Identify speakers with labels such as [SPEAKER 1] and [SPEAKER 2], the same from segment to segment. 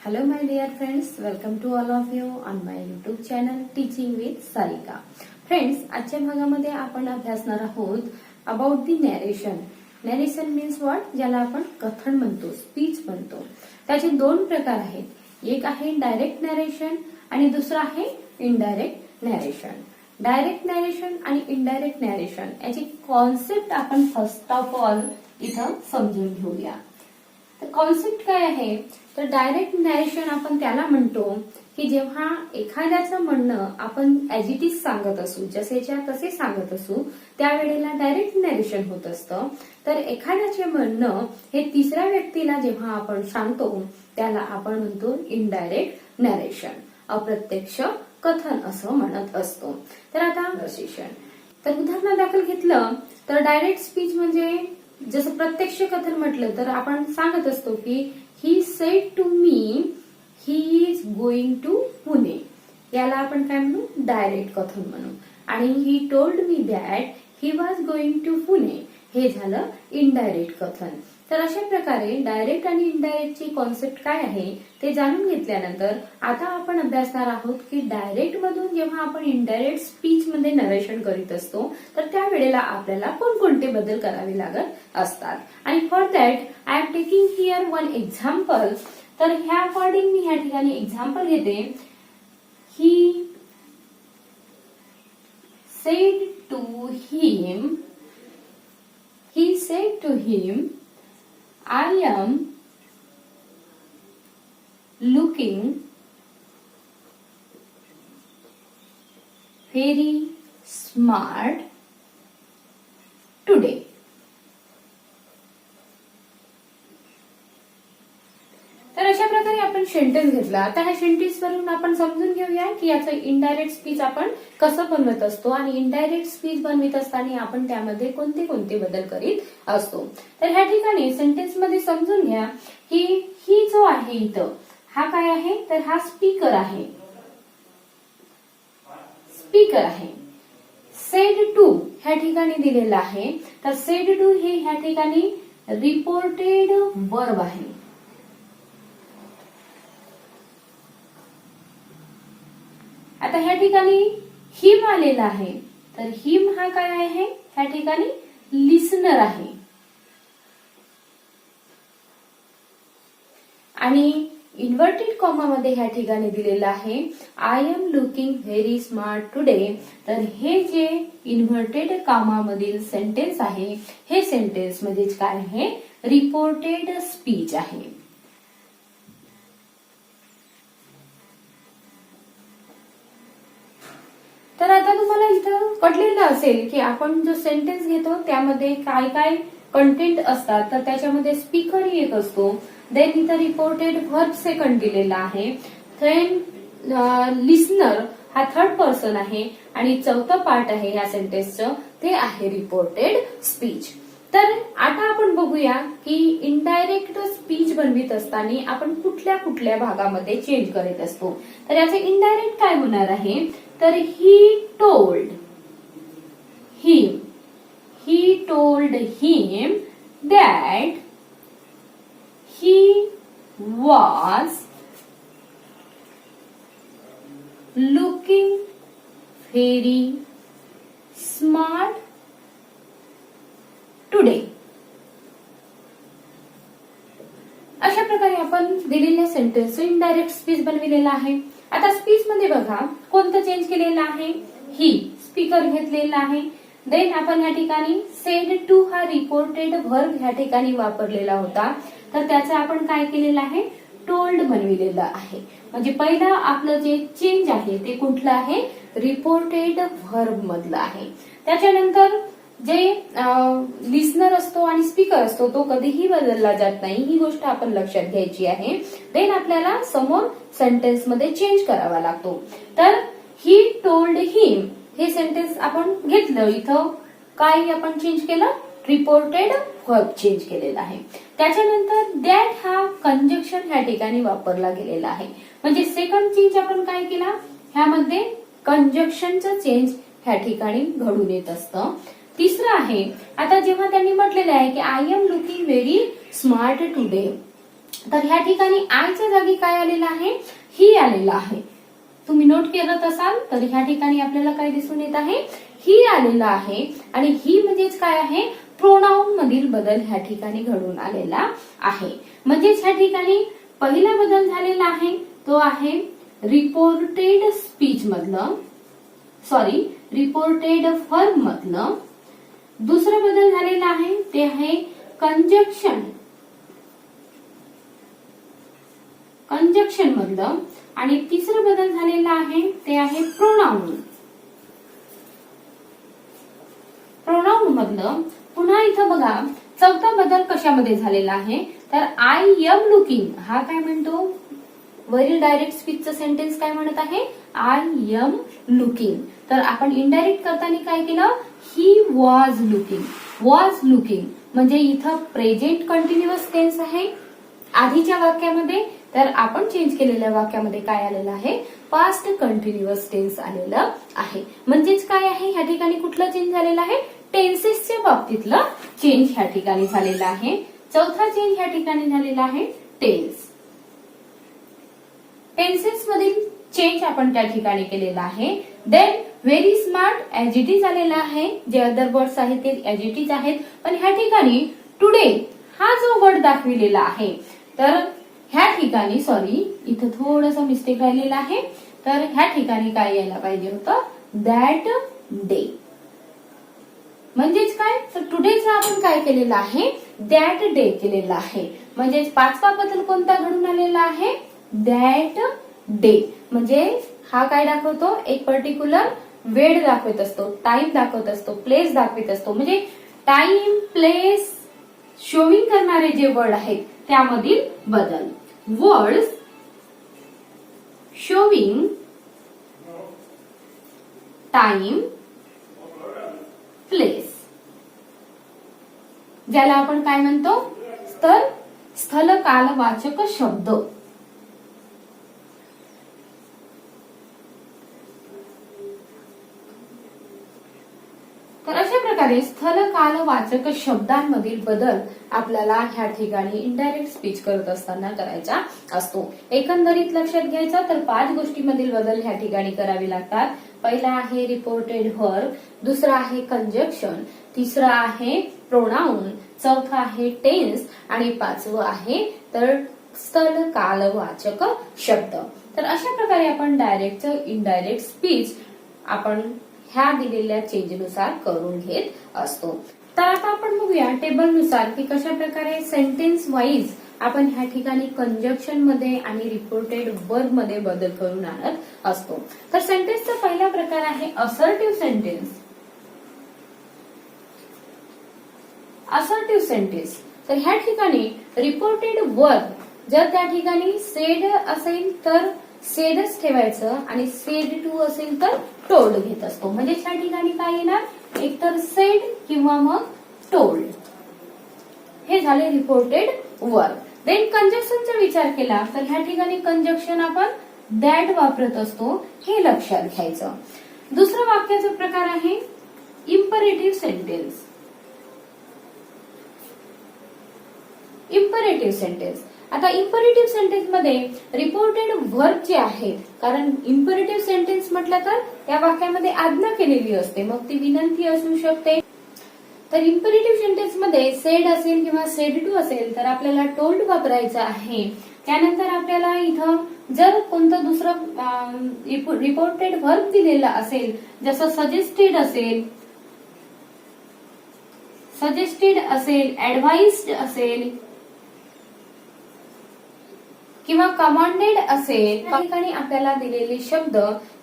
[SPEAKER 1] Hello my dear friends, welcome to all of you on my YouTube channel Teaching with Sarika. Friends, आजच्या भागामध्ये आपण अभ्यासणार आहोत about the narration. Narration means what, ज्याला आपण कथन म्हणतो, स्पीच म्हणतो. त्याचे दोन प्रकार आहेत. एक आहे डायरेक्ट नॅरेशन आणि दुसरा आहे इनडायरेक्ट नॅरेशन. डायरेक्ट नॅरेशन आणि इनडायरेक्ट नॅरेशन याची कॉन्सेप्ट आपण फर्स्ट ऑफ ऑल इथं समजून घेऊया. तर कॉन्सेप्ट काय आहे, तर डायरेक्ट नॅरेशन आपण त्याला म्हणतो की जेव्हा एखाद्याचं म्हणणं आपण ऍज इट इज सांगत असू, जसेच्या तसे सांगत असू, त्यावेळेला डायरेक्ट नॅरेशन होत असतं. तर एखाद्याचे म्हणणं हे तिसऱ्या व्यक्तीला जेव्हा आपण सांगतो त्याला आपण म्हणतो इनडायरेक्ट नॅरेशन, अप्रत्यक्ष कथन असं म्हणत असतो. तर आता तर उदाहरणादाखल घेतलं तर डायरेक्ट स्पीच म्हणजे जसं प्रत्यक्ष कथन म्हटलं तर आपण सांगत असतो की he said to me he is going to Pune, याला आपण काय म्हणू, डायरेक्ट कथन म्हणू. आणि he told me that he was going to Pune, हे झालं इनडायरेक्ट कथन. तर अशा प्रकारे डायरेक्ट आणि इनडायरेक्टची कॉन्सेप्ट काय आहे ते जाणून घेतल्यानंतर आता आपण अभ्यासणार आहोत की डायरेक्ट मधून जेव्हा आपण इनडायरेक्ट स्पीच मध्ये नरेशन करीत असतो तर त्यावेळेला आपल्याला कोणकोणते बदल करावे लागत असतात. आणि for that I am taking here one example. तर ह्या अकॉर्डिंग मी ह्या ठिकाणी एक्झाम्पल घेते. He said to him, he said to him, I am looking very smart today. तर अशा प्रकारे आपण सेंटेन्स घेतला. आता ह्या सेंटेन्स वरून आपण समजून घेऊया की याचं इनडायरेक्ट स्पीच आपण कसं बनवत असतो आणि इनडायरेक्ट स्पीच बनवित असताना आपण त्यामध्ये कोणते कोणते बदल करीत असतो. तर ह्या ठिकाणी सेंटेन्स मध्ये समजून घ्या की ही जो आहे इथं हा काय आहे, तर हा स्पीकर आहे. स्पीकर आहे. सेड टू ह्या ठिकाणी दिलेला आहे. तर सेड टू हे ह्या ठिकाणी रिपोर्टेड वर्ब आहे. आता ह्या ठिकाणी हिम आलेला आहे. तर हिम हा काय आहे, ह्या ठिकाणी लिसनर आहे. आणि इन्व्हर्टेड कॉमा मध्ये ह्या ठिकाणी दिलेलं आहे I am looking very smart today. तर हे जे इन्व्हर्टेड कॉमा मधील सेंटेन्स आहे हे सेंटेन्स मध्ये काय आहे, रिपोर्टेड स्पीच आहे. तर आता तुम्हाला इथं कळलेलं असेल की आपण जो सेंटेन्स घेतो त्यामध्ये काय काय कंटेंट असतात. तर त्याच्यामध्ये स्पीकर एक असतो, देन इथं रिपोर्टेड व्हर्ब सेकंड दिलेला आहे, देन लिसनर हा थर्ड पर्सन आहे आणि चौथं पार्ट आहे या सेंटेन्सचं ते आहे रिपोर्टेड स्पीच. तर आता आपण बघूया की इनडायरेक्ट स्पीच बनवित असताना आपण कुठल्या कुठल्या भागामध्ये चेंज करीत असतो. तर याचे इनडायरेक्ट काय होणार आहे, तर he told him that he was looking very smart today. अशा प्रकारे आपण दिलेल्या सेंटेन्स इनडायरेक्ट स्पीच बनविलेला आहे. आता स्पीच मध्ये बघा कोणतं चेंज केलेलं आहे, ही स्पीकर घेतलेला आहे. देन आपण या ठिकाणी सेड टू हा रिपोर्टेड व्हर्ब ह्या ठिकाणी वापरलेला होता. तर त्याचं आपण काय केलेलं आहे, टोल्ड बनविलेलं आहे. म्हणजे पहिलं आपलं जे चेंज आहे ते कुठलं आहे, रिपोर्टेड व्हर्ब मधलं आहे. त्याच्यानंतर जे लिसनर असतो आणि स्पीकर असतो तो कधीही बदलला जात नाही, ही गोष्ट आपण लक्षात घ्यायची आहे. देन आपल्याला समोर सेंटेन्स मध्ये चेंज करावा लागतो. तर ही टोल्ड हिम हे सेंटेन्स आपण घेतलं, इथं काय आपण चेंज केलं, रिपोर्टेड व्हर्ब चेंज केलेला आहे. त्याच्यानंतर दॅट हा कंजक्शन ह्या ठिकाणी वापरला गेलेला आहे. म्हणजे सेकंड चेंज आपण काय केला, ह्यामध्ये कंजक्शनचं चेंज ह्या ठिकाणी घडून येत असतं. तिसरं आहे, आता जेव्हा त्यांनी म्हटलेलं आहे की I am looking very smart today, तर ह्या ठिकाणी आयच्या जागी काय आलेलं आहे, ही आलेलं आहे. तुम्ही नोट करत असाल तर ह्या ठिकाणी आपल्याला काय दिसून येत आहे, ही आलेलं आहे. आणि ही म्हणजेच काय आहे, प्रोनाउन मधील बदल ह्या ठिकाणी घडून आलेला आहे. म्हणजेच ह्या ठिकाणी पहिला बदल झालेला आहे तो आहे रिपोर्टेड स्पीच मधलं, रिपोर्टेड वर्ब मधलं. दुसरा बदल झालेला आहे ते आहे कंजक्शन मधलं. आणि तिसरं बदल झालेला आहे ते आहे प्रोनाउन मधलं. पुन्हा इथं बघा चौथा बदल कशामध्ये झालेला आहे, तर आय एम लुकिंग हा काय म्हणतो, वरील डायरेक्ट स्पीचचं सेंटेन्स काय म्हणत आहे, आय एम लुकिंग. तर आपण इनडायरेक्ट करताना काय केलं, ही वॉज लुकिंग म्हणजे इथं प्रेझेंट कंटिन्युअस टेन्स आहे आधीच्या वाक्यामध्ये. तर आपण चेंज केलेल्या वाक्यामध्ये काय आलेलं आहे, पास्ट कंटिन्युअस टेन्स आलेलं आहे. म्हणजेच काय आहे, ह्या ठिकाणी कुठलं चेंज झालेलं आहे, टेन्सेसच्या बाबतीतलं चेंज ह्या ठिकाणी झालेलं आहे. चौथा चेंज ह्या ठिकाणी झालेला आहे टेन्सेस मधील चेंज आपण त्या ठिकाणी केलेला आहे. Then very smart as it is आलेला आहे. जे अदर वर्ड्स आहेत ते ऍज इट इज आहेत, पण ह्या ठिकाणी टुडे हा जो वर्ड दाखविलेला आहे तर ह्या ठिकाणी इथं थोडंसं मिस्टेक राहिलेलं आहे. तर ह्या ठिकाणी काय यायला पाहिजे होतं, दॅट डे. म्हणजेच काय, तर टुडेचं आपण काय केलेलं आहे, दॅट डे केलेलं आहे. म्हणजेच पाचवा बदल कोणता घडून आलेला आहे, दॅट डे. म्हणजे हा काय दाखवतो, एक पर्टिक्युलर वेळ दाखवत असतो, टाइम दाखवत असतो, प्लेस दाखवत असतो. म्हणजे टाइम प्लेस शोविंग करणारे जे वर्ड आहेत त्यामधील बदल. वर्ड्स शोविंग टाइम प्लेस ज्याला आपण काय म्हणतो, स्थल कालवाचक शब्द. तर अशा प्रकारे स्थल कालवाचक शब्दांमधील बदल आपल्याला ह्या ठिकाणी इनडायरेक्ट स्पीच करत असताना करायचा असतो. एकंदरीत लक्षात घ्यायचा तर 5 गोष्टींमधील बदल ह्या ठिकाणी करावे लागतात. पहिला आहे रिपोर्टेड वर्ब, दुसरा आहे कंजक्शन, तिसरा आहे प्रोनाउन, चौथा आहे टेन्स आणि पाचवं आहे तर स्थल कालवाचक शब्द. तर अशा प्रकारे आपण डायरेक्ट इनडायरेक्ट स्पीच आपण ह्या दिलेल्या चेंजनुसार करून घेत असतो. तर आता आपण बघूया टेबलनुसार की कशा प्रकारे सेंटेन्स वाईज आपण ह्या ठिकाणी कंजक्शन मध्ये आणि रिपोर्टेड वर्ब मध्ये बदल करून आणत असतो. तर सेंटेन्सचा पहिला प्रकार आहे असर्टिव्ह सेंटेन्स. असर्टिव्ह सेंटेन्स तर ह्या ठिकाणी रिपोर्टेड वर्ब जर त्या ठिकाणी सेड असेल तर सेडच ठेवायचं आणि सेड टू असेल तर टोल्ड घेत असतो. म्हणजे त्या ठिकाणी काय येणार, एकतर सेड किंवा मग टोल्ड. हे झाले रिपोर्टेड वर्ब. देन कंजक्शनचा विचार केला तर ह्या ठिकाणी कंजक्शन आपण दॅट वापरत असतो, हे लक्षात घ्यायचं. दुसरा वाक्याचा प्रकार आहे इम्परेटिव्ह सेंटेन्स. इम्परेटिव्ह सेंटेन्स आता इम्परेटिव्ह सेंटेन्स मध्ये रिपोर्टेड वर्ब जे आहेत, कारण इम्परेटिव्ह सेंटेन्स म्हटलं तर त्या वाक्यामध्ये आज्ञा केलेली असते, मग ती विनंती असू शकते. तर इम्परेटिव्ह सेंटेन्स मध्ये सेड असेल किंवा सेड टू असेल तर आपल्याला टोल्ड वापरायचं आहे. त्यानंतर आपल्याला इथं जर कोणतं दुसरं रिपोर्टेड वर्ब दिलेला असेल, जसं सजेस्टेड असेल, ऍडवाइस्ड असेल किंवा कमांडेड असेल, त्या ठिकाणी आपल्याला दिलेले शब्द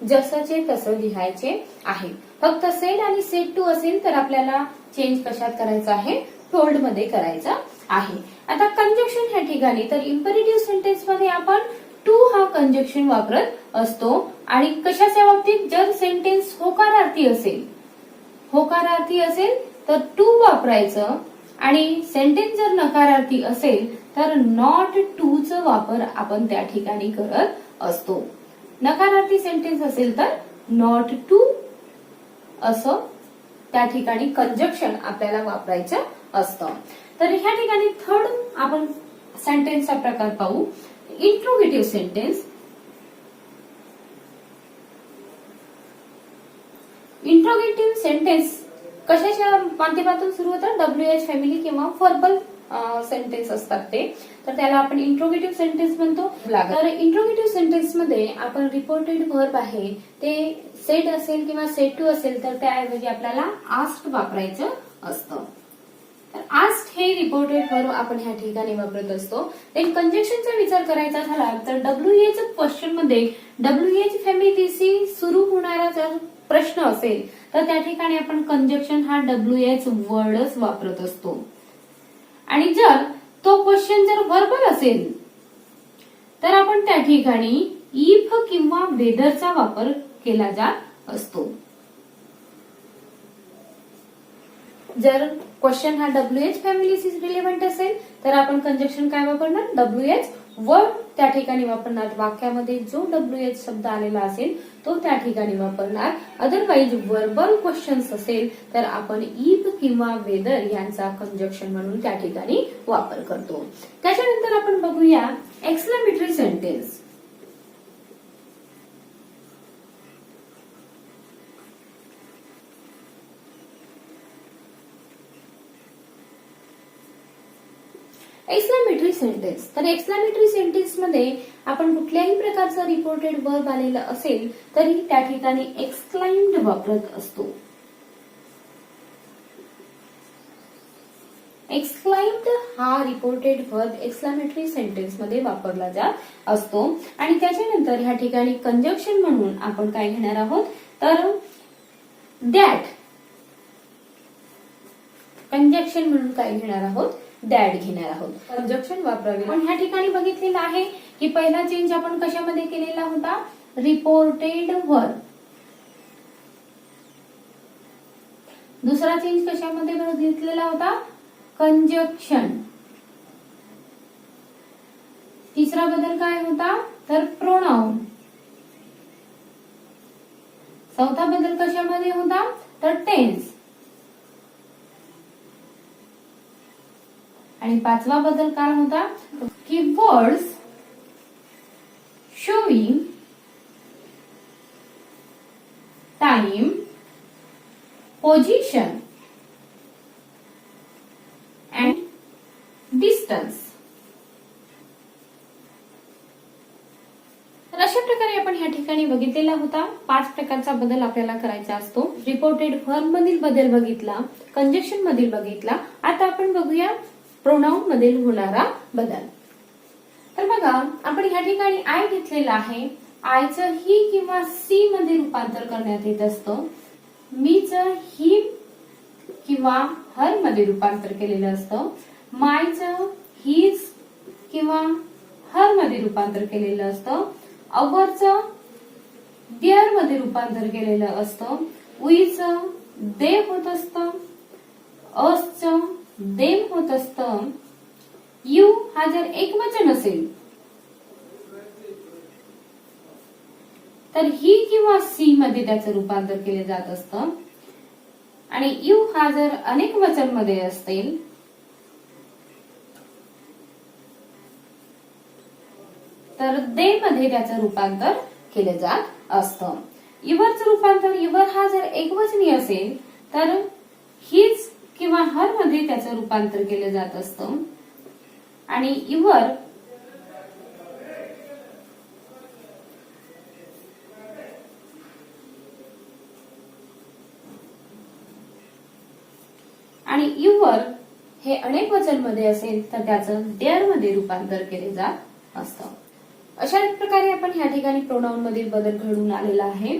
[SPEAKER 1] जसंचे तसं लिहायचे आहे. फक्त सेड आणि सेड टू असेल तर आपल्याला चेंज कशात करायचं आहे, टोल्ड मध्ये करायचं आहे. आता कंजक्शन ह्या ठिकाणी तर इम्परेटिव्ह सेंटेन्स मध्ये आपण टू हा कंजक्शन वापरत असतो. आणि कशाच्या बाबतीत, जर सेंटेन्स होकारार्थी असेल तर टू वापरायचं आणि सेंटेन्स जर नकारार्थी असेल तर नॉट टू चा वापर आपण त्या ठिकाणी करत असतो. नकारार्थी सेंटेन्स असेल तर नॉट टू असं त्या ठिकाणी कंजक्शन आपल्याला वापरायचं असतं. तर ह्या ठिकाणी थर्ड आपण सेंटेन्सचा प्रकार पाहू. Interrogative sentence. इंट्रोगेटिव्ह सेंटेन्स कशाच्या माध्यमातून सुरू होतात? WH फॅमिली किंवा व्हर्बल सेंटेन्स असतात ते, तर त्याला आपण इंट्रोगेटिव्ह सेंटेन्स म्हणतो. तर इंट्रोगेटिव्ह सेंटेन्स मध्ये आपण रिपोर्टेड व्हर्ब आहे ते सेड असेल किंवा सेड टू असेल तर त्याऐवजी आपल्याला आस्क्ड वापरायचं असतं. तर आस्क्ड हे रिपोर्टेड व्हर्ब आपण ह्या ठिकाणी वापरत असतो. देन कंजक्शनचा विचार करायचा झाला तर WH क्वेश्चन मध्ये WH फॅमिलीशी सुरू होणारा जर प्रश्न असेल तर त्या ठिकाणी आपण कंजक्शन हा WH वर्डच वापरत असतो. आणि जर तो क्वेश्चन जर व्हर्बल असेल तर आपण त्या ठिकाणी इफ किंवा वेदरचा वापर केला जात असतो. जर क्वेश्चन हा WH फॅमिलीशी रिलेव्हंट असेल तर आपण कंजक्शन काय वापरणार? WH वर्ड त्या ठिकाणी वापरणार. वाक्यामध्ये जो WH शब्द आलेला असेल तो त्या ठिकाणी वापरणार. अदरवाईज वर्बल क्वेश्चन्स असेल तर आपण इफ किंवा वेदर यांचा कंजक्शन म्हणून त्या ठिकाणी वापर करतो. त्याच्यानंतर आपण बघूया एक्सक्लेमेटरी सेंटेन्स. Exclamatory sentence. तर एक्सक्लेमेटरी सेंटेन्स मध्ये आपण कुठल्याही प्रकारचं रिपोर्टेड वर्ब आलेलं असेल तरी त्या ठिकाणी एक्सक्लाइम्ड वापरत असतो. एक्सक्लाइम्ड हा रिपोर्टेड वर्ब एक्सक्लेमेटरी सेंटेन्स मध्ये वापरला जात असतो. आणि त्याच्यानंतर ह्या ठिकाणी कंजक्शन म्हणून आपण काय घेणार आहोत तर दॅट. कंजक्शन म्हणून काय घेणार आहोत? दॅट घेणार आहोत. कंजक्शन वापरावे. पण ह्या ठिकाणी बघितलेलं आहे की पहिला चेंज आपण कशामध्ये केलेला होता? Reported verb. दुसरा चेंज कशामध्ये बघितलेला होता? कंजक्शन. तिसरा बदल काय होता तर प्रोनाउन. चौथा बदल कशामध्ये होता तर टेन्स. आणि पाचवा बदल काय होता की words showing time, position and distance. तर अशा प्रकारे आपण ह्या ठिकाणी बघितलेला होता 5 प्रकारचा बदल आपल्याला करायचा असतो. रिपोर्टेड व्हर्ब मधील बदल बघितला, कंजक्शन मधील बघितला. आता आपण बघूया प्रोनाउन मधील होणारा बदल. तर बघा आपण ह्या ठिकाणी आय घेतलेला आहे. आयचं ही किंवा सी मध्ये रूपांतर करण्यात येत असतं. मीचं हिम किंवा हर मध्ये रूपांतर केलेलं असतं. मायचं हिज किंवा हर मध्ये रूपांतर केलेलं असतं. अवरचं देअर मध्ये रूपांतर केलेलं असतं. उईचं दे होत असतं. असचं देम होत असतं. यू हा जर एकवचन असेल तर ही किंवा सी मध्ये त्याचं रूपांतर केले जात असतं. आणि यू हा जर अनेक वचन मध्ये असेल तर दे मध्ये त्याचं रूपांतर केले जात असतं. युवरचं रूपांतर युवर हा जर एकवचनी असेल तर हिज किंवा हर मध्ये त्याचं रूपांतर केलं जात असतं. आणि युवर हे अनेक वचन मध्ये असेल तर त्याचं देअर मध्ये रूपांतर केले जात असतं. अशा प्रकारे आपण ह्या ठिकाणी प्रोनाउन मधील बदल घडून आलेला आहे.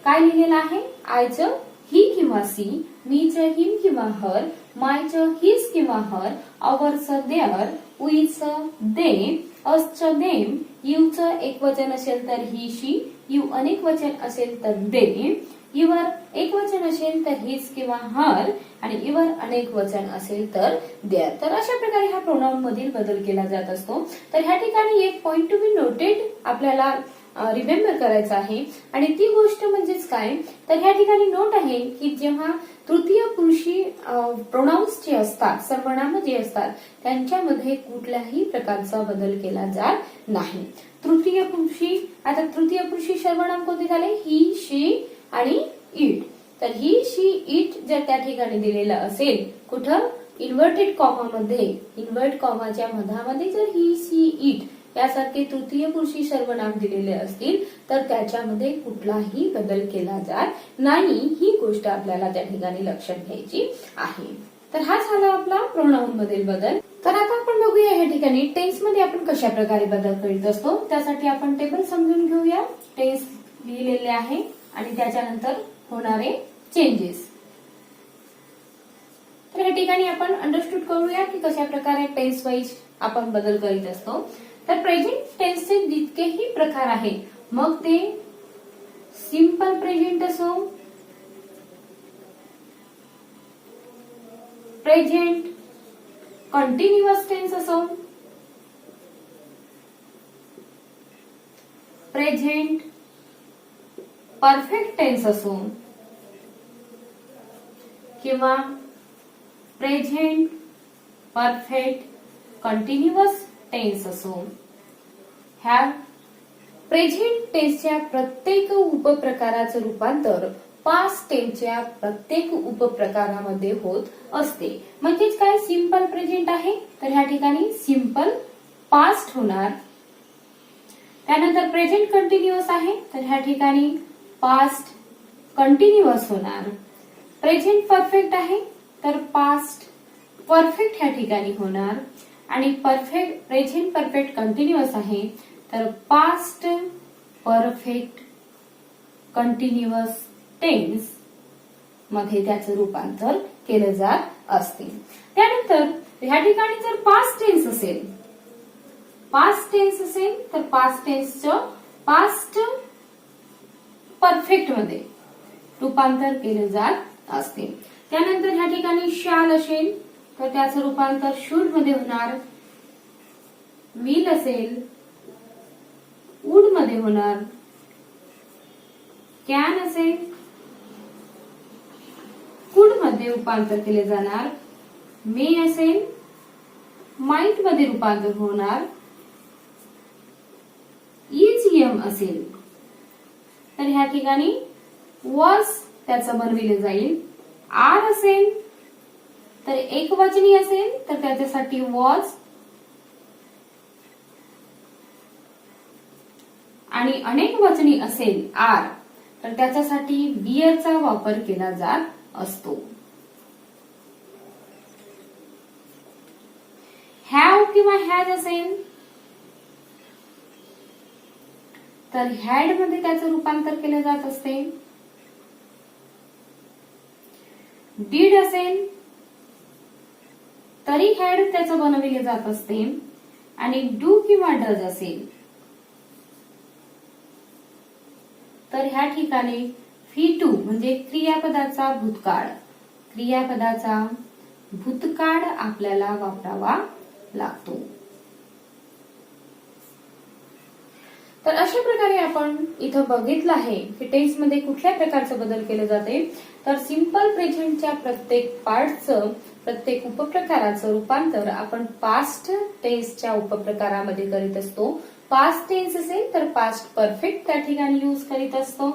[SPEAKER 1] काय लिहिलेलं आहे? आयचं ही किंवा सी, मीचं हिम किंवा हर, मायचं हिज किंवा हर, अवरचं देअर, उईचं दे, असचं देम, यूचं एक वचन असेल तर ही शी, यू अनेक वचन असेल तर दे, युवर एक वचन असेल तर हिज किंवा हर आणि युवर अनेक वचन असेल तर देअर. तर अशा प्रकारे हा प्रोनाउन मधील बदल केला जात असतो. तर ह्या ठिकाणी एक पॉइंट टू बी नोटेड आपल्याला रिमेंबर करायचं आहे. आणि ती गोष्ट म्हणजेच काय, तर ह्या ठिकाणी नोट आहे की जेव्हा तृतीय पुरुषी प्रोनाउन्स जे असतात, सर्वनाम जे असतात, त्यांच्यामध्ये कुठल्याही प्रकारचा बदल केला जात नाही. तृतीय पुरुषी सर्वनाम कोणते झाले, ही, शी आणि इट. तर ही, शी, इट जर त्या ठिकाणी दिलेलं असेल, कुठं, इन्व्हर्टेड कॉमामध्ये, इन्व्हर्ट कॉमाच्या मधामध्ये जर ही, शी, इट यासारखे तृतीय पुरुषी सर्वनाम दिलेले असतील तर त्याच्यामध्ये कुठलाही बदल केला जात नाही. ही गोष्ट आपल्याला त्या ठिकाणी लक्षात घ्यायची आहे. तर हा झाला आपला प्रोनाउन मधील बदल. तर आता आपण बघूया या ठिकाणी टेन्स मध्ये आपण कशा प्रकारे बदल करीत असतो. त्यासाठी आपण टेबल समजून घेऊया. टेन्स लिहिलेले आहे आणि त्याच्यानंतर होणारे चेंजेस. तर या ठिकाणी आपण अंडरस्टूड करूया की कशा प्रकारे टेन्स वाईज आपण बदल करीत असतो. तर प्रेझेंट टेन्सचे जितकेही प्रकार आहेत, मग ते सिंपल प्रेझेंट असो, प्रेझेंट कंटिन्युअस टेन्स असो, प्रेझेंट परफेक्ट टेन्स असो किंवा प्रेझेंट परफेक्ट कंटिन्युअस टेन्स असो, ह्या प्रेझेंट टेन्सच्या प्रत्येक उपप्रकाराचं रूपांतर पास्ट टेन्सच्या प्रत्येक उपप्रकारामध्ये होत असते. म्हणजेच काय, सिंपल प्रेझेंट आहे तर ह्या ठिकाणी सिंपल पास्ट होणार. त्यानंतर प्रेझेंट कंटिन्युअस आहे तर ह्या ठिकाणी पास्ट कंटिन्युअस होणार. प्रेझेंट परफेक्ट आहे तर पास्ट परफेक्ट ह्या ठिकाणी होणार. आणि प्रेझेंट परफेक्ट कंटिन्युअस आहे तर पास्ट परफेक्ट कंटिन्युअस टेन्स मध्ये त्याचं रूपांतर केलं जात असते. त्यानंतर ह्या ठिकाणी जर पास्ट टेन्स असेल तर पास्ट टेन्सचं पास्ट परफेक्ट मध्ये रूपांतर केलं जात असते. त्यानंतर ह्या ठिकाणी शॅल असेल तर त्याचं रूपांतर शुड मध्ये होणार. विल असेल वुड मध्ये होणार. कॅन असेल कुड मध्ये रूपांतर केले जाणार. मे असेल माइट मध्ये रूपांतर होणार. इज असेल तर ह्या ठिकाणी वॉज त्याचं बनविले जाईल. आर असेल तर एकवचनी असेल तर त्याच्यासाठी वॉज आणि अनेक वचनी असेल आर तर त्याच्यासाठी बिअरचा वापर केला जात असतो. हॅव किंवा हॅज असेल तर हॅड मध्ये त्याचं रूपांतर केलं जात असते. डीड असेल तरी हॅड त्याचं बनविले जात असते. आणि डू किंवा डज असेल तर ह्या ठिकाणी V2 म्हणजे क्रियापदाचा भूतकाळ आपल्याला वापरावा लागतो. तर अशा प्रकारे आपण इथं बघितलं आहे की टेन्स मध्ये कुठल्या प्रकारचे बदल केले जाते. तर सिंपल प्रेझेंटच्या प्रत्येक पार्टचं, प्रत्येक उपप्रकाराचं रूपांतर आपण पास्ट टेन्सच्या उपप्रकारामध्ये करीत असतो. पास्ट टेन्स असेल तर पास्ट परफेक्ट त्या ठिकाणी यूज करीत असतो.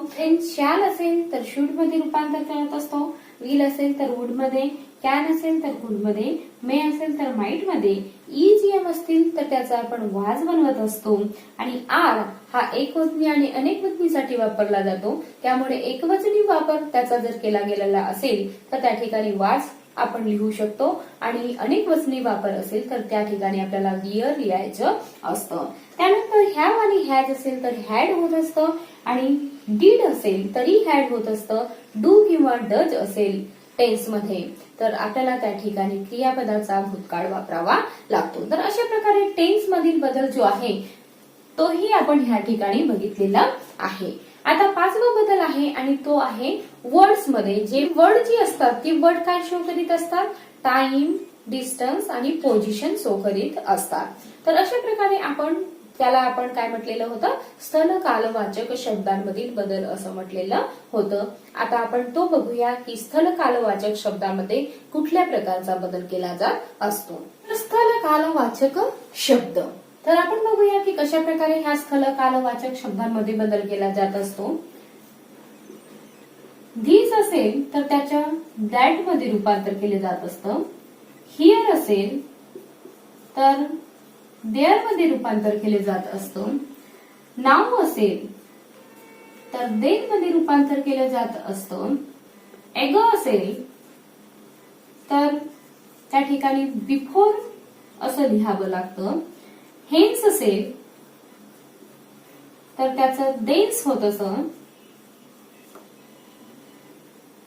[SPEAKER 1] शॅल असेल तर शुड मध्ये रूपांतर करत असतो. विल असेल तर वुड मध्ये, कॅन असेल तर कुड मध्ये, मे असेल तर माइट मध्ये, इज असतील तर त्याचा आपण वाज बनवत असतो. आणि आर हा एकवचनी आणि अनेक वचनीसाठी वापरला जातो. त्यामुळे एकवचनी वापर त्याचा जर केला गेलेला असेल तर त्या ठिकाणी वाज आपण लिहू शकतो. आणि अनेक वचनी वापर असेल तर त्या ठिकाणी आपल्याला विअर लिहायचं असतं. त्यानंतर हॅव आणि हॅज असेल तर हॅड होत असतं. आणि डीड असेल तरी हॅड होत असतं. डू किंवा डज असेल टेन्स मध्ये तर आपल्याला त्या ठिकाणी क्रियापदाचा भूतकाळ वापरावा लागतो. तर अशा प्रकारे टेन्स मधील बदल जो आहे तोही आपण ह्या ठिकाणी बघितलेला आहे. आता पाचवा बदल आहे आणि तो आहे वर्ड्स मध्ये. जे वर्ड जी असतात ती वर्ड काय शो करीत असतात, टाइम, डिस्टन्स आणि पोझिशन शो करीत असतात. तर अशा प्रकारे आपण त्याला आपण काय म्हटलेलं होतं, स्थल कालवाचक शब्दांमधील बदल असं म्हटलेलं होतं. आता आपण तो बघूया की स्थल कालवाचक शब्दामध्ये कुठल्या प्रकारचा बदल केला जात असतो. स्थल कालवाचक शब्द, तर आपण बघूया की कशा प्रकारे ह्या स्थल कालवाचक शब्दांमध्ये बदल केला जात असतो. धीस असेल तर त्याच्या दॅट मध्ये रूपांतर केले जात असतं. हिअर असेल तर देअर मध्ये रूपांतर केले जात असतं. नाव असेल तर देन मध्ये रूपांतर केलं जात असतं. एगो असेल तर त्या ठिकाणी बिफोर असं लिहावं लागतं. हेन्स असेल तर त्याचं देन्स होत असं.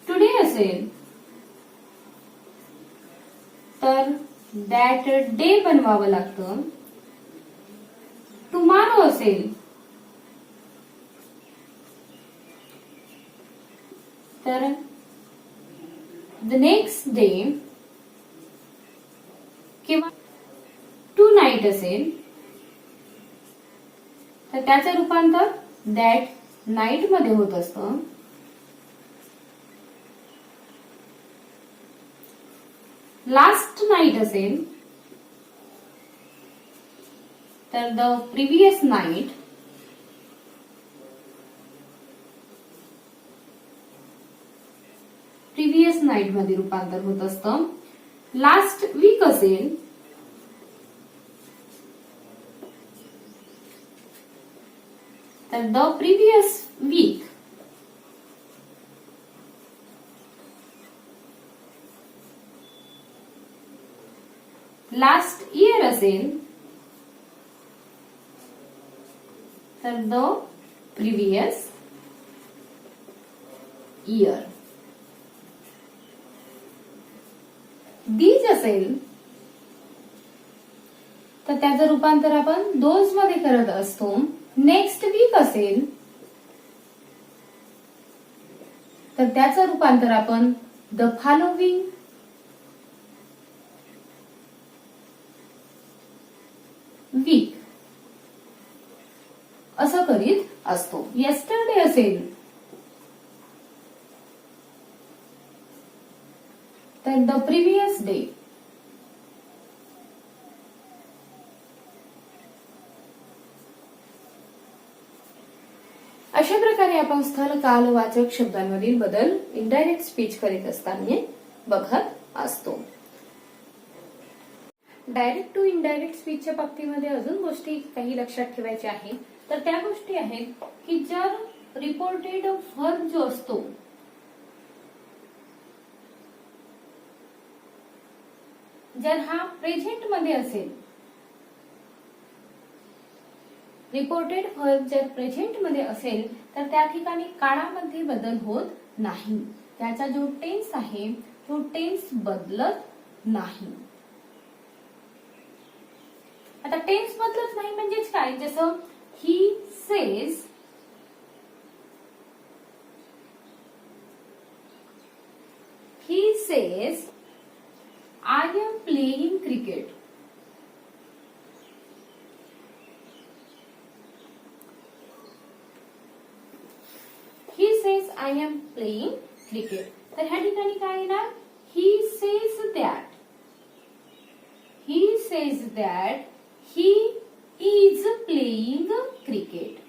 [SPEAKER 1] टुडे असेल तर दॅट डे बनवावं लागतं. टुमारो असेल तर द नेक्स्ट डे किंवा टू नाईट असेल तर त्याचं रूपांतर दॅट नाईट मध्ये होत असतं. लास्ट नाईट असेल तर the previous night. Previous night मध्ये रूपांतर होत असतं. लास्ट वीक असेल तर the previous week. Last year असेल तर द प्रिव्हियस इयर. दीज असेल तर त्याचं रूपांतर आपण दोज मध्ये करत असतो. नेक्स्ट वीक असेल तर त्याचं रूपांतर आपण द फॉलोविंग वीक असं करीत असतो. येस्टरडे असेल तर द प्रिव्हियस डे. अशा प्रकारे आपण स्थल कालवाचक शब्दांमधील बदल इनडायरेक्ट स्पीच करीत असताना बघत असतो. डायरेक्ट टू इनडायरेक्ट स्पीचच्या बाबतीमध्ये अजून गोष्टी काही लक्षात ठेवायच्या आहेत. तर त्या गोष्टी आहेत की जर रिपोर्टेड व्हर्ब जो असतो जर हा प्रेझेंट मध्ये असेल, रिपोर्टेड व्हर्ब जर प्रेझेंट मध्ये असेल तर त्या ठिकाणी काळामध्ये बदल होत नाही. त्याचा जो टेन्स आहे तो टेन्स बदलत नाही. आता टेन्स बदलत नाही म्हणजेच काय, जसं he says I am playing cricket. He says I am playing cricket. तर ह्या ठिकाणी काय येणार, he says that. He says that he is playing cricket.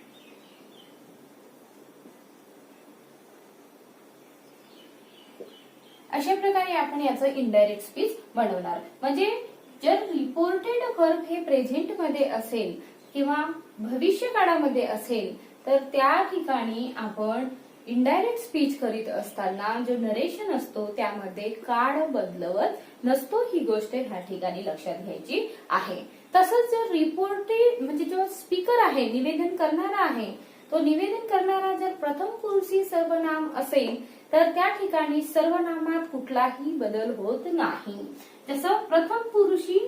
[SPEAKER 1] अशा प्रकारे आपण याचं इनडायरेक्ट स्पीच बनवणार. म्हणजे जर रिपोर्टेड व्हर्ब हे प्रेझेंट मध्ये असेल किंवा भविष्य काळामध्ये असेल तर त्या ठिकाणी आपण इनडायरेक्ट स्पीच करीत असताना जो नरेशन असतो त्यामध्ये काळ बदलवत नसतो. ही गोष्ट ह्या ठिकाणी लक्षात घ्यायची आहे. तसंच जर रिपोर्टेड म्हणजे जो स्पीकर आहे, निवेदन करणारा आहे, तो निवेदन करणारा जर प्रथम पुरुषी सर्वनाम असेल तर त्या ठिकाणी सर्वनामात कुठलाही बदल होत नाही. जसं प्रथम पुरुषी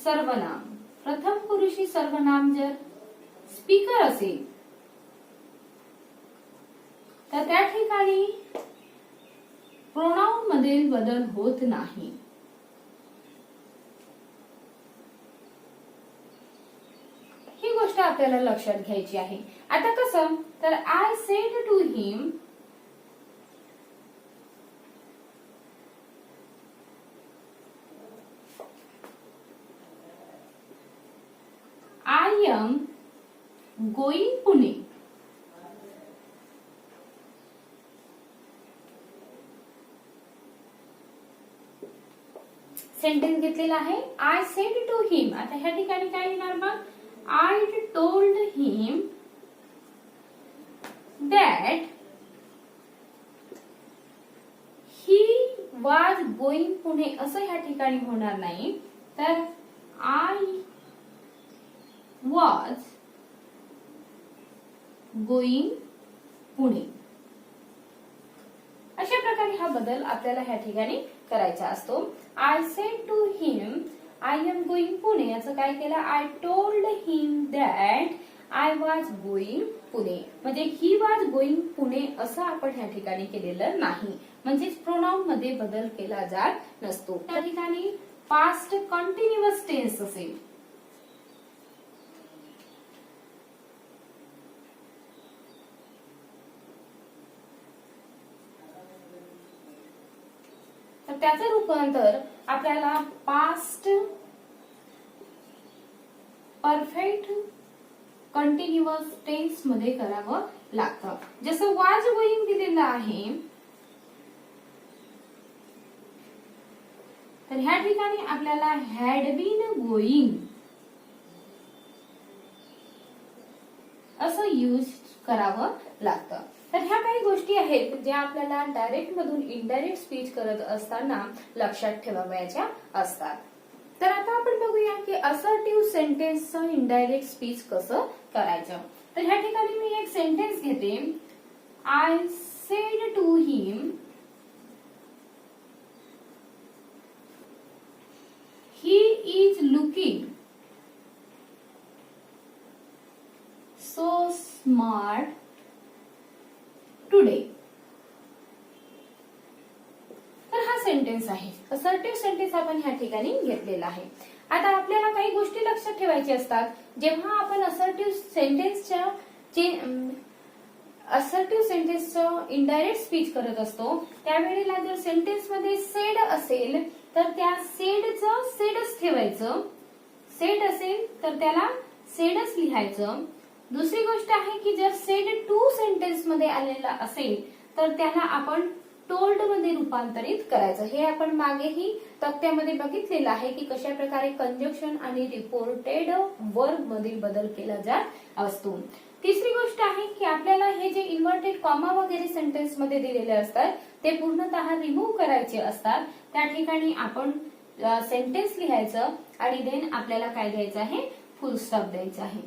[SPEAKER 1] सर्वनाम, प्रथम पुरुषी सर्वनाम जर स्पीकर असेल तर त्या ठिकाणी प्रोनाउन मधील बदल होत नाही. आपल्याला लक्षात घ्यायची आहे. आता कसं, तर I said to him I am going Pune. Sentence घेतलेला आहे आय सेड टू हिम. आता ह्या ठिकाणी काय येणार मग, I told him that he was going Pune असं ह्या ठिकाणी होणार नाही, तर आय वॉज गोईंग पुणे. अशा प्रकारे हा बदल आपल्याला ह्या ठिकाणी करायचा असतो. I said to him I am going Pune याचं काय केलं, I told him that I was going Pune. म्हणजे ही वॉज गोईंग पुणे असं आपण ह्या ठिकाणी केलेलं नाही, म्हणजेच प्रोनाउन मध्ये बदल केला जात नसतो. त्या ठिकाणी पास्ट कंटिन्युअस टेन्स असेल. तर त्याचं रूपांतर आपल्याला पास्ट परफेक्ट कंटिन्युअस टेन्स मध्ये करावं लागतं. जसं वॉज गोईंग दिलेलं आहे, तर ह्या ठिकाणी आपल्याला हॅड बीन गोईंग असं यूज करावं लागतं. तर ह्या काही गोष्टी आहेत ज्या आपल्याला डायरेक्ट मधून इनडायरेक्ट स्पीच करत असताना लक्षात ठेवायच्या असतात. तर आता आपण बघूया की असर्टिव्ह सेंटेन्सचं इनडायरेक्ट स्पीच कसं करायचं. तर ह्या ठिकाणी मी एक सेंटेन्स घेते, I said to him he is looking so smart today. तर हा सेंटेन्स आहे, असर्टिव्ह सेंटेन्स आपण ह्या ठिकाणी घेतलेला आहे. आता आपल्याला काही गोष्टी लक्षात ठेवायच्या असतात. जेव्हा आपण असर्टिव्ह सेंटेन्सचं इनडायरेक्ट स्पीच करत असतो, त्यावेळेला जर सेंटेन्स मध्ये सेड असेल तर त्या सेडचं सेडच ठेवायचं. सेड असेल तर त्याला सेडच लिहायचं. दुसरी गोष्ट आहे की जर सेड टू सेंटेन्स मध्ये आलेला असेल तर त्याला आपण टोल्ड मध्ये रूपांतरित करायचं. हे आपण मागेही तक्त्यामध्ये बघितलेलं आहे की कशा प्रकारे कंजक्शन आणि रिपोर्टेड वर्ब मधील बदल केला जात असतो. तिसरी गोष्ट आहे की आपल्याला हे जे इन्व्हर्टेड कॉमा वगैरे सेंटेन्स मध्ये दिलेले असतात ते पूर्णतः रिमूव्ह करायचे असतात. त्या ठिकाणी आपण सेंटेन्स लिहायचं आणि देन आपल्याला काय द्यायचं आहे, फुल स्टॉप द्यायचा आहे.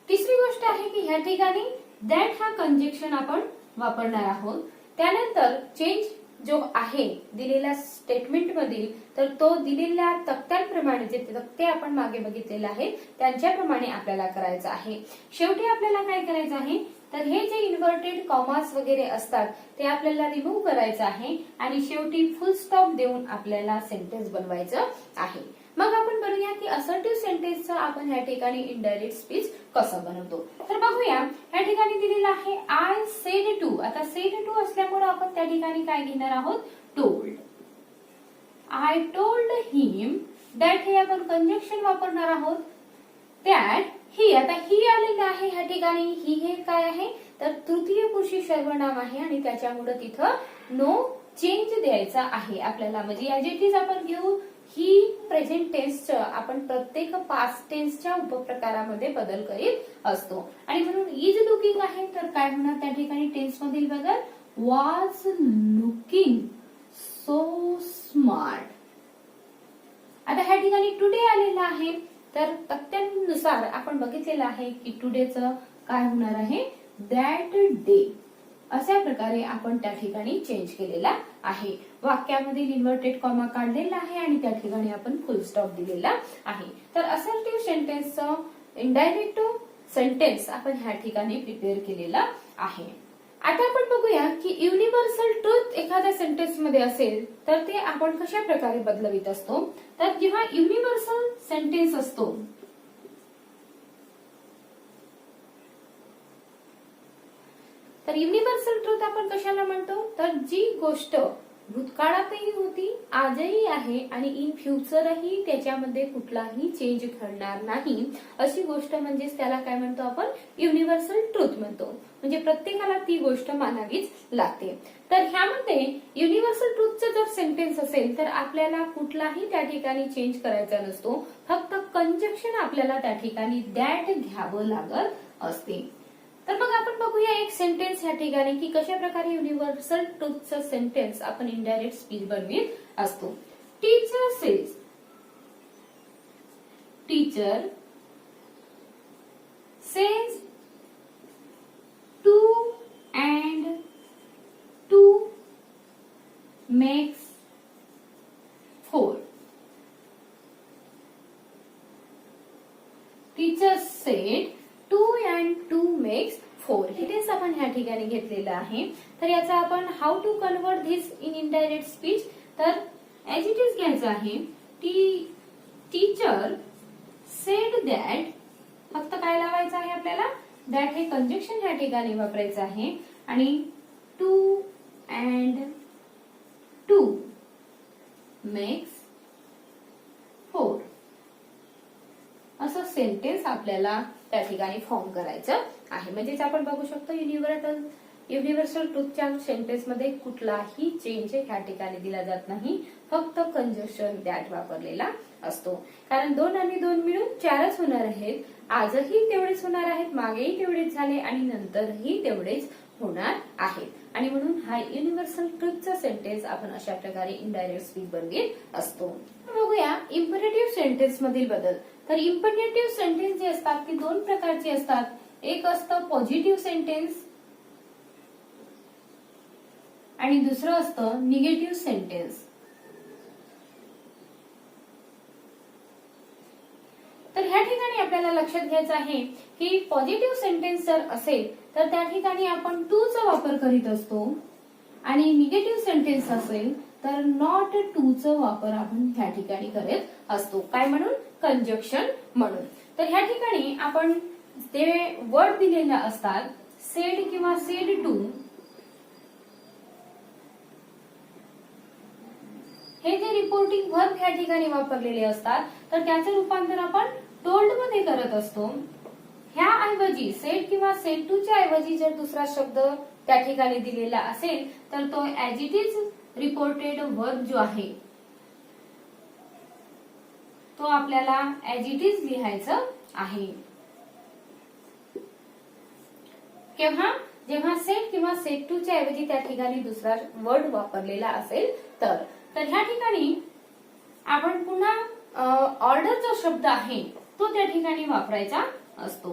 [SPEAKER 1] तिसरी गोष्ट आहे की ह्या ठिकाणी दॅट हा कंजक्शन आपण वापरणार आहोत. त्यानंतर चेंज जो आहे दिलेल्या स्टेटमेंट मधील, तर तो दिलेल्या तक्त्यांप्रमाणे, जे तक्ते आपण मागे बघितलेले आहेत त्यांच्याप्रमाणे आपल्याला करायचं आहे. शेवटी आपल्याला काय करायचं आहे, तर हे जे इन्व्हर्टेड कॉमास वगैरे असतात ते आपल्याला रिमूव्ह करायचं आहे आणि शेवटी फुल स्टॉप देऊन आपल्याला सेंटेन्स बनवायचं आहे. मग आपण बघूया की असर्टिव्ह सेंटेन्सचं आपण ह्या ठिकाणी इनडायरेक्ट स्पीच कसं बनवतो. तर बघूया, ह्या ठिकाणी दिलेलं आहे आय सेड टू. आता सेड टू असल्यामुळे आपण त्या ठिकाणी काय घेणार आहोत, told. I told him that, हे आपण कंजक्शन वापरणार आहोत. दॅट ही, आता ही आलेलं आहे ह्या ठिकाणी. ही हे काय आहे, तर तृतीय पुरुषी सर्वनाम आहे आणि त्याच्यामुळे तिथं नो चेंज द्यायचा आहे आपल्याला. म्हणजे ॲज इट इज आपण घेऊ. ही प्रेझेंट टेन्सचं आपण प्रत्येक पास्ट टेन्सच्या उपप्रकारामध्ये बदल करीत असतो आणि म्हणून इज लुकिंग आहे तर काय होणार त्या ठिकाणी टेन्स मधील बदल, वॉज लुकिंग सो स्मार्ट. आता ह्या ठिकाणी टुडे आलेला आहे तर तक्त्यानुसार आपण बघितलेलं आहे की टुडेचं काय होणार आहे, दॅट डे. अशा प्रकारे आपण त्या ठिकाणी चेंज केलेला आहे. वाक्यामधील इन्व्हर्टेड कॉमा काढलेला आहे आणि त्या ठिकाणी आपण फुल स्टॉप दिलेला आहे. तर असर्टिव्ह सेंटेन्सचं इनडायरेक्ट सेंटेन्स आपण ह्या ठिकाणी प्रिपेअर केलेला आहे. आता आपण बघूया की युनिव्हर्सल ट्रुथ एखाद्या सेंटेन्स मध्ये असेल तर ते आपण कशा प्रकारे बदलवित असतो. तर जेव्हा युनिव्हर्सल सेंटेन्स असतो तर युनिव्हर्सल ट्रूथ आपण कशाला म्हणतो, तर जी गोष्ट भूतकाळातही होती, आजही आहे आणि इन फ्युचरही त्याच्यामध्ये कुठलाही चेंज घडणार नाही, अशी गोष्ट म्हणजेच त्याला काय म्हणतो आपण, युनिव्हर्सल ट्रूथ म्हणतो. म्हणजे प्रत्येकाला ती गोष्ट मानावीच लागते. तर ह्यामध्ये युनिव्हर्सल ट्रूथचं जर सेंटेन्स असेल तर आपल्याला कुठलाही त्या ठिकाणी चेंज करायचा नसतो, फक्त कंजक्शन आपल्याला त्या ठिकाणी दॅट घ्यावं लागत असते. तर मग आपण बघूया एक सेंटेन्स या ठिकाणी की कशा प्रकारे युनिव्हर्सल ट्रूथचं सेंटेन्स आपण इनडायरेक्ट स्पीच बनवीत असतो. Teacher says, teacher says 2 and 2 makes 4. Teacher sed 2 and 2 makes 4. हे तेच आपण ह्या ठिकाणी घेतलेलं आहे. तर याचा आपण how to convert this in indirect speech, तर एज इट इज घ्यायचं आहे. टीचर सेड दॅट, फक्त काय लावायचं आहे आपल्याला, दॅट हे कंजक्शन ह्या ठिकाणी वापरायचं आहे आणि 2 and 2 makes 4 असं सेंटेन्स आपल्याला त्या ठिकाणी फॉर्म करायचं आहे. म्हणजेच आपण बघू शकतो युनिव्हर्सल ट्रूथच्या सेंटेन्स मध्ये कुठलाही चेंज ह्या ठिकाणी दिला जात नाही, फक्त कंजक्शन दॅट वापरलेला असतो. कारण 2 आणि 2 मिळून 4च होणार आहेत, आजही तेवढेच होणार आहेत, मागेही तेवढेच झाले आणि नंतरही तेवढेच होणार आहेत. आणि म्हणून हा युनिव्हर्सल ट्रूथचा सेंटेन्स आपण अशा प्रकारे इनडायरेक्ट स्पीच बनवीत असतो. बघूया इम्परेटिव्ह सेंटेन्स मधील बदल. तर इम्परेटिव्ह सेंटेन्स जे असतात ती 2 प्रकारची असतात. एक असतं पॉझिटिव्ह सेंटेन्स आणि दुसरं असतं निगेटिव्ह सेंटेन्स. तर ह्या ठिकाणी आपल्याला लक्षात घ्यायचं आहे की पॉझिटिव्ह सेंटेन्स जर असेल तर त्या ठिकाणी आपण टू चा वापर करीत असतो आणि निगेटिव्ह सेंटेन्स असेल तर नॉट टू चा वापर आपण ह्या ठिकाणी करत असतो. काय म्हणून, कंजक्शन म्हणून. तर ह्या ठिकाणी आपण ते वर्ड दिलेले असतात सेड किंवा सेड टू, हे जे रिपोर्टिंग वर्ब ह्या ठिकाणी वापरलेले असतात तर त्याचे रूपांतर आपण टोल्ड मध्ये करत असतो. ह्या ऐवजी सेड किंवा सेड टू च्या ऐवजी जर दुसरा शब्द त्या ठिकाणी दिलेला असेल तर तो as it is reported verb जो आहे तो आपल्याला ऍज इट इज लिहायचं आहे. केव्हा, जेव्हा सेड किंवा सेड टू च्या ऐवजी त्या ठिकाणी दुसरा वर्ड वापरलेला असेल तर ह्या ठिकाणी आपण पुन्हा ऑर्डर जो शब्द आहे तो त्या ठिकाणी वापरायचा असतो.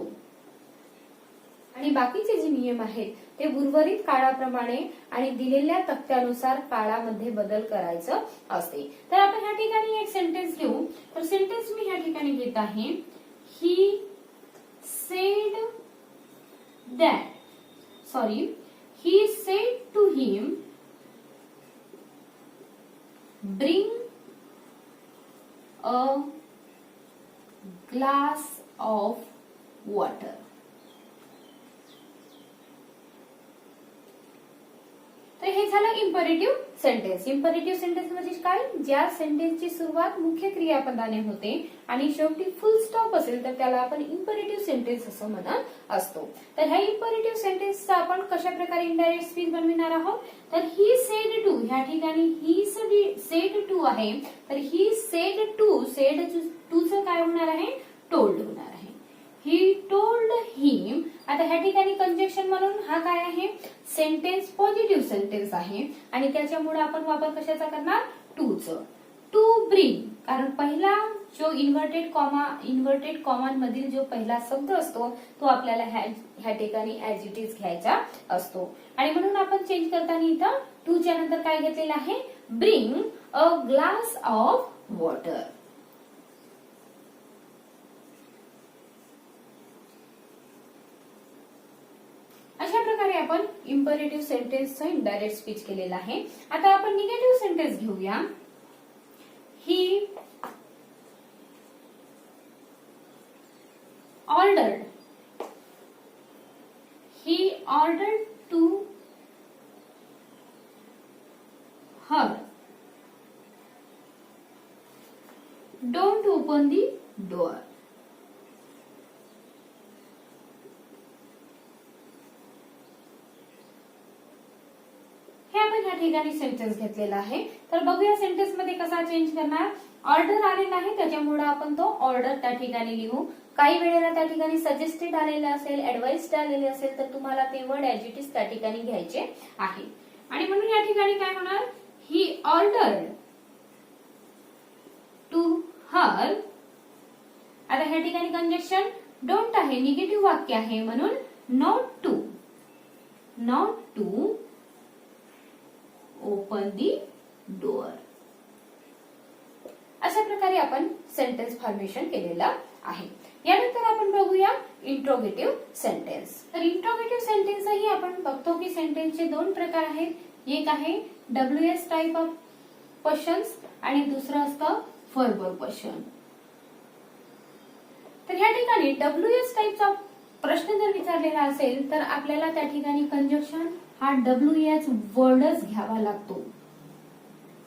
[SPEAKER 1] आणि बाकीचे जे नियम आहेत ते उर्वरित काळाप्रमाणे आणि दिलेल्या तक्त्यानुसार काळामध्ये बदल करायचं असते. तर आपण ह्या ठिकाणी एक सेंटेन्स घेऊ. तर सेंटेन्स मी ह्या ठिकाणी घेत आहे. He said that, he said to him, bring a glass of water. तर हे झालं इम्परेटिव्ह सेंटेन्स. इम्परेटिव्ह सेंटेन्स म्हणजे काय, ज्या सेंटेन्सची सुरुवात मुख्य क्रियापदाने होते आणि शेवटी फुल स्टॉप असेल तर त्याला आपण इम्परेटिव्ह सेंटेन्स असं म्हणत असतो. तर ह्या इम्परेटिव्ह सेंटेन्सचा आपण कशा प्रकारे इनडायरेक्ट स्पीच बनविणार आहोत. तर ही सेड टू, ह्या ठिकाणी ही सेड टू आहे तर ही सेड टूचं काय होणार आहे, टोल्ड होणार आहे. ही टोल्ड हिम. आता ह्या ठिकाणी कंजक्शन म्हणून हा काय आहे, सेंटेन्स पॉझिटिव्ह सेंटेन्स आहे आणि त्याच्यामुळे आपण वापर कशाचा करणार, टू च. टू ब्रिंग, कारण पहिला जो इन्व्हर्टेड कॉमा मधील जो पहिला शब्द असतो तो आपल्याला ह्या ठिकाणी ऍज इट इज घ्यायचा असतो आणि म्हणून आपण चेंज करताना इथं टू च्या नंतर काय घेतलेलं आहे, bring a glass of water. अशा प्रकारे आपण इम्परेटिव्ह सेंटेन्सचं इनडायरेक्ट स्पीच केलेलं आहे. आता आपण निगेटिव्ह सेंटेन्स घेऊया. He ordered to don't open the door. हे आपण या ठिकाणी सेंटेन्स घेतलेला आहे. तर बघूया सेंटेन्स मध्ये कसा चेंज करणार. ऑर्डर आलेला आहे त्याच्यामुळे आपण तो ऑर्डर त्या ठिकाणी लिहू. काही वेळेला त्या ठिकाणी सजेस्टेड आलेले असेल, ऍडवाइस्ड आलेले असेल तर तुम्हाला ते वर्ड ऍज इट इज त्या ठिकाणी घ्यायचे आहे. आणि म्हणून या ठिकाणी काय होणार, ही ऑर्डर्ड टू हर. आता ह्या ठिकाणी कंजक्शन डोंट आहे, निगेटिव्ह वाक्य आहे, म्हणून not to open the door. अशा प्रकारे आपण सेंटेन्स फॉर्मेशन केलेलं आहे. यानंतर आपण बघूया इंट्रोगेटिव्ह सेंटेन्स. तर इंट्रोगेटिव्ह सेंटेन्स ही आपण बघतो की सेंटेन्सचे दोन प्रकार आहेत. एक आहे WS टाइप ऑफ क्वेश्चन्स आणि दुसरं असतं व्हर्बल क्वेश्चन. तर या ठिकाणी WS टाइपचा प्रश्न जर विचारलेला असेल तर आपल्याला त्या ठिकाणी कंजक्शन हा WH वर्डच घ्यावा लागतो.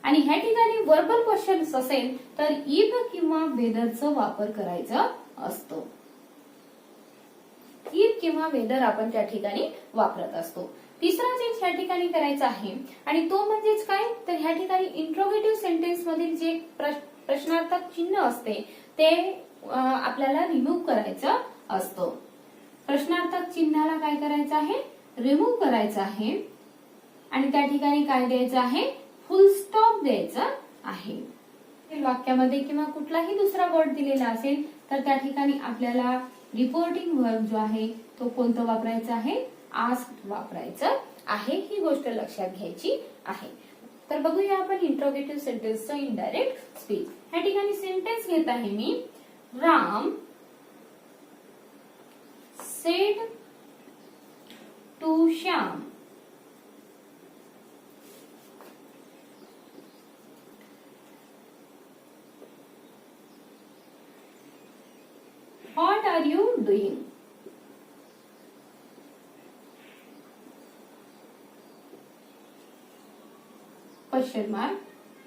[SPEAKER 1] आणि ह्या ठिकाणी व्हर्बल क्वेश्चन्स असेल तर इफ किंवा वेदरचा वापर करायचा असतो. इफ किंवा वेदर आपण त्या ठिकाणी वापरत असतो. तिसरा चेंज ह्या ठिकाणी करायचा आहे आणि तो म्हणजेच काय, तर ह्या ठिकाणी इंट्रोगेटिव्ह सेंटेन्स मधील जे प्रश्नार्थक चिन्ह असते ते आपल्याला रिमूव्ह करायचं असतं. प्रश्नार्थक चिन्हाला काय करायचं आहे, रिमूव्ह करायचं आहे. आणि त्या ठिकाणी काय द्यायचं आहे, फुल स्टॉप द्यायचा आहे. वाक्यामध्ये किंवा कुठलाही दुसरा वर्ड दिलेला असेल तर त्या ठिकाणी आपल्याला रिपोर्टिंग वर्ब जो आहे तो कोणतं वापरायचा आहे, आस्क्ड वापरायचं आहे. ही गोष्ट लक्षात घ्यायची आहे. तर बघूया आपण इंट्रोगेटिव्ह सेंटेन्सचं इनडायरेक्ट स्पीच. या ठिकाणी सेंटेन्स घेत आहे मी, Ram said to Shyam What are you doing? Question mark,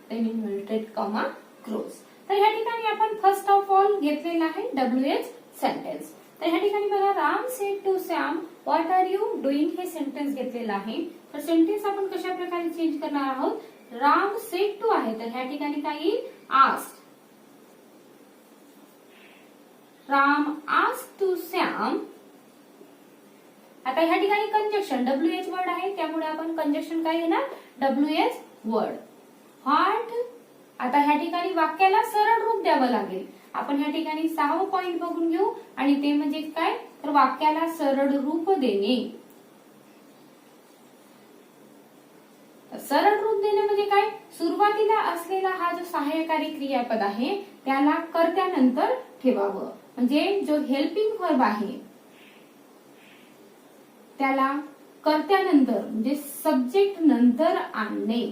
[SPEAKER 1] then inverted comma, close. तर ह्या ठिकाणी आपण फर्स्ट ऑफ ऑल घेतलेला आहे WH सेंटेन्स. तर ह्या ठिकाणी बघा, Ram said to Sam what are you doing हे सेंटेन्स घेतलेला आहे. तर सेंटेन्स आपण कशा प्रकारे चेंज करणार आहोत, राम सेड टू आहे तर ह्या ठिकाणी काय येईल, asked. Ram asked to Sam. आता ह्या ठिकाणी कंजक्शन WH वर्ड आहे त्यामुळे आपण कंजक्शन काय घेणार, WH वर्ड. व्हॉट. आता ह्या ठिकाणी वाक्याला सरळ रूप द्यावं लागेल. आपण ह्या ठिकाणी 6 पॉइंट बघून घेऊ आणि ते म्हणजे काय, तर वाक्याला सरळ रूप देणे. सरळ रूप देणे म्हणजे काय, सुरुवातीला असलेला हा जो सहाय्यकारी क्रियापद आहे त्याला कर्त्यानंतर ठेवावं. म्हणजे जो हेल्पिंग वर्ब आहे त्याला कर्त्यानंतर म्हणजे सब्जेक्ट नंतर आणणे.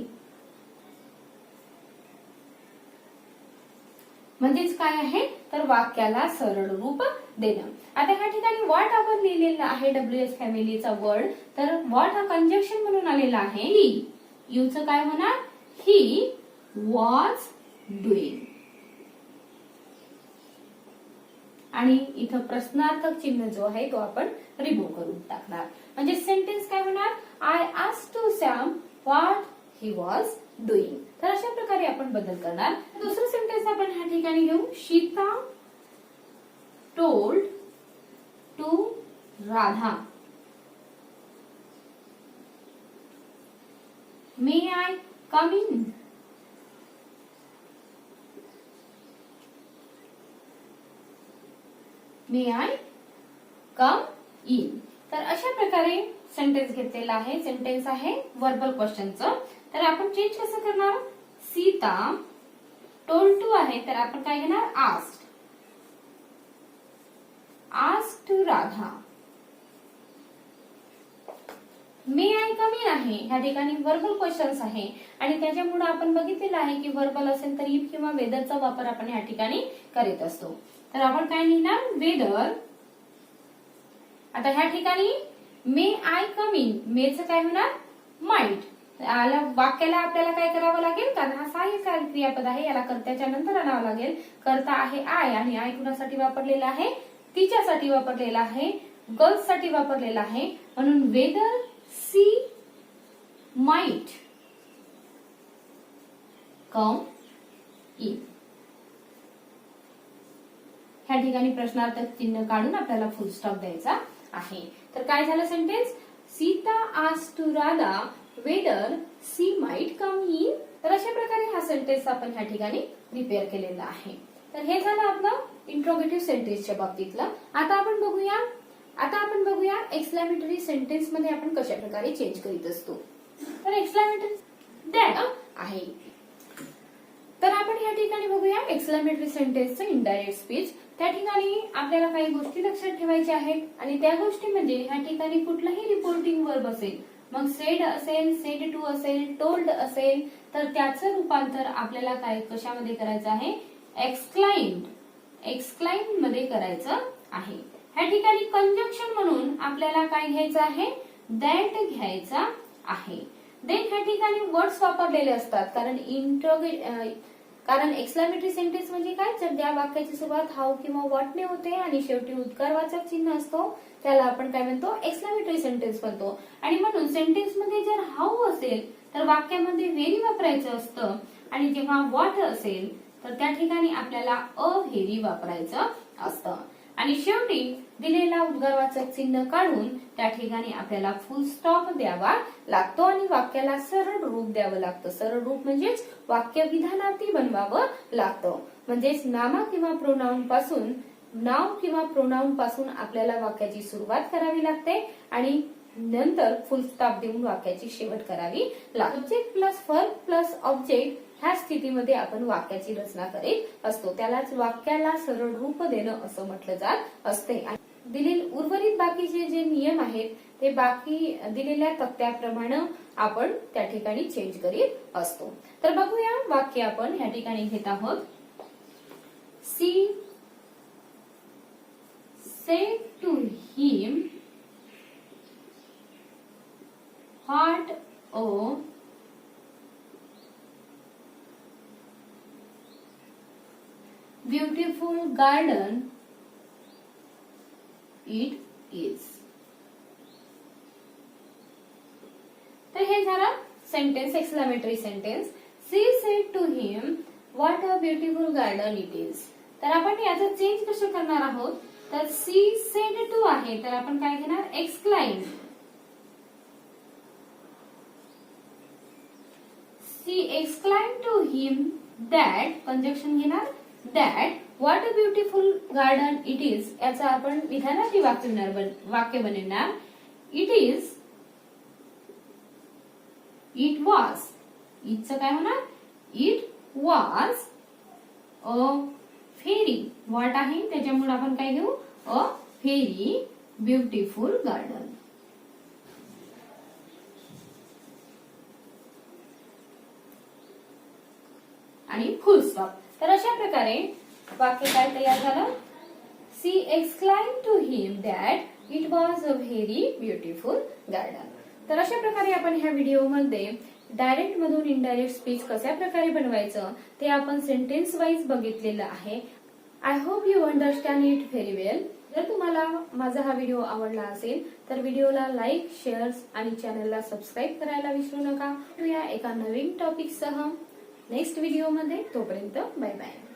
[SPEAKER 1] म्हणजेच काय आहे, तर वाक्याला सरळ रूप देणं. आता ह्या ठिकाणी व्हॉट आपण लिहिलेलं आहे WH फॅमिलीचा वर्ड, तर व्हॉट हा कंजक्शन म्हणून आलेला आहे ही. यूचं काय होणार, ही वॉज डुईंग. आणि इथं प्रश्नार्थक चिन्ह जो आहे तो आपण रिमूव्ह करून टाकणार. म्हणजे सेंटेन्स काय होणार, I asked to Sam what he was doing. तर अशा प्रकारे आपण बदल करणार. दुसरं सेंटेन्स आपण ह्या ठिकाणी घेऊ, Sita told to Radha may I come in. May I come in. तर अशा प्रकारे सेंटेन्स घेतलेला आहे. सेंटेन्स आहे व्हर्बल क्वेश्चनचं. तर आपण चेंज कसं करणार, सीता टोल्ड टू आहे तर आपण काय घेणार, asked. Asked to Radha. May I come in आहे ह्या ठिकाणी व्हर्बल क्वेश्चन्स आहे आणि त्याच्यामुळे आपण बघितलेलं आहे की व्हर्बल असेल तर इफ किंवा वेदरचा वापर आपण ह्या ठिकाणी करीत असतो. तर आपण काय लिहिणार, वेदर. आता ह्या ठिकाणी मे आय कम इन, मेचं काय होणार, माइट. वाक्याला आपल्याला काय करावं लागेल, कारण हा सहाय्यक क्रियापद आहे, याला कर्त्याच्या नंतर आणावं लागेल. कर्ता आहे आय आणि आय कुणासाठी वापरलेला आहे, तिच्यासाठी वापरलेला आहे, गर्ल्स साठी वापरलेला आहे. म्हणून weather she might come in. ह्या ठिकाणी प्रश्नार्थक चिन्ह काढून आपल्याला फुल स्टॉप द्यायचा आहे. तर काय झालं sentence, Sita asked to Radha whether she might come in. तर अशा प्रकारे हा सेंटेन्स आपण ह्या ठिकाणी प्रिपेअर केलेला आहे. तर हे झालं आपलं इंट्रोगेटिव्ह सेंटेन्सच्या बाबतीतलं. आता आपण बघूया एक्सक्लेमेटरी सेंटेन्स मध्ये आपण कशा प्रकारे चेंज करीत असतो. तर एक्सक्लेमेटरी दॅट आहे. तर आपण या ठिकाणी बघूया एक्सक्लेमेटरी सेंटेन्सचं इनडायरेक्ट स्पीच. त्या ठिकाणी आपल्याला काही गोष्टी लक्षात ठेवायच्या आहेत आणि त्या गोष्टी म्हणजे ह्या ठिकाणी कुठलाही रिपोर्टिंग वर्ब असेल, मग सेड असेल, सेड टू असेल, टोल्ड असेल, तर त्याचं रूपांतर आपल्याला काय कशामध्ये करायचं आहे, एक्सक्लाइम्ड मध्ये करायचं आहे. ह्या ठिकाणी कंजंक्शन म्हणून आपल्याला काय घ्यायचं आहे, दॅट घ्यायचा आहे. देन ह्या ठिकाणी वर्ड्स वापरलेले असतात, कारण एक्सक्लेमेटरी सेंटेन्स म्हणजे काय, तर ज्या वाक्याची सुरुवात हाऊ किंवा व्हॉटने होते आणि शेवटी उद्गारवाचक चिन्ह असतो त्याला आपण काय म्हणतो, एक्सक्लेमेटरी सेंटेन्स म्हणतो. आणि म्हणून सेंटेन्स मध्ये जर हाऊ असेल तर वाक्यामध्ये व्हेरी वापरायचं असतं आणि जेव्हा व्हॉट असेल तर त्या ठिकाणी आपल्याला अ व्हेरी वापरायचं असतं. आणि शेवटी दिलेला उद्गारवाचक चिन्ह काढून त्या ठिकाणी आपल्याला फुल स्टॉप द्यावा लागतो आणि वाक्याला सरळ रूप द्यावं लागतं. सरळ रूप म्हणजेच वाक्य विधानार्थी बनवावं लागतं. म्हणजेच नाव किंवा प्रोनाउन पासून आपल्याला वाक्याची सुरुवात करावी लागते आणि नंतर फुल स्टॉप देऊन वाक्याची शेवट करावी लागते. Subject plus verb plus object ह्या स्थितीमध्ये आपण वाक्याची रचना करीत असतो. त्यालाच वाक्याला सरळ रूप देणं असं म्हटलं जात असते. उर्वरित बाकीचे जे नियम आहेत ते बाकी दिलेल्या तक्त्याप्रमाणे आपण त्या ठिकाणी चेंज करीत असतो. तर बघूया वाक्य आपण ह्या ठिकाणी घेत आहोत. She said to him what a beautiful garden it is. तर हे झालं sentence, exclamatory sentence. She said to him what a beautiful garden it is. तर आपण याचं चेंज कसं करणार आहोत, तर सी सेड टू आहे तर आपण काय घेणार, exclaim. She exclaim to him that, conjunction घेणार that what a beautiful garden it is. याचा आपण विधानार्थी वाक्य बनवणार. इट इज, इट वॉज, इटचं काय होणार, it was a very, what आहे त्याच्यामुळे आपण काय घेऊ, अ व्हेरी ब्युटिफुल गार्डन. आणि फुल स्टॉप. तर अशा प्रकारे वाक्य काय तयार झालं, she exclaim to him that it was a very beautiful garden. तर अशा प्रकारे आपण ह्या व्हिडिओमध्ये डायरेक्ट मधून इनडायरेक्ट स्पीच कशा प्रकारे बनवायचं ते आपण सेंटेन्स वाईज बघितलेलं आहे. I hope you understand it very well. जर तुम्हाला माझा हा व्हिडिओ आवडला असेल तर व्हिडिओला लाईक, शेअर आणि चॅनलला सबस्क्राईब करायला विसरू नका. भेटूया एका नवीन टॉपिक सह नेक्स्ट व्हिडिओमध्ये. तोपर्यंत बाय बाय.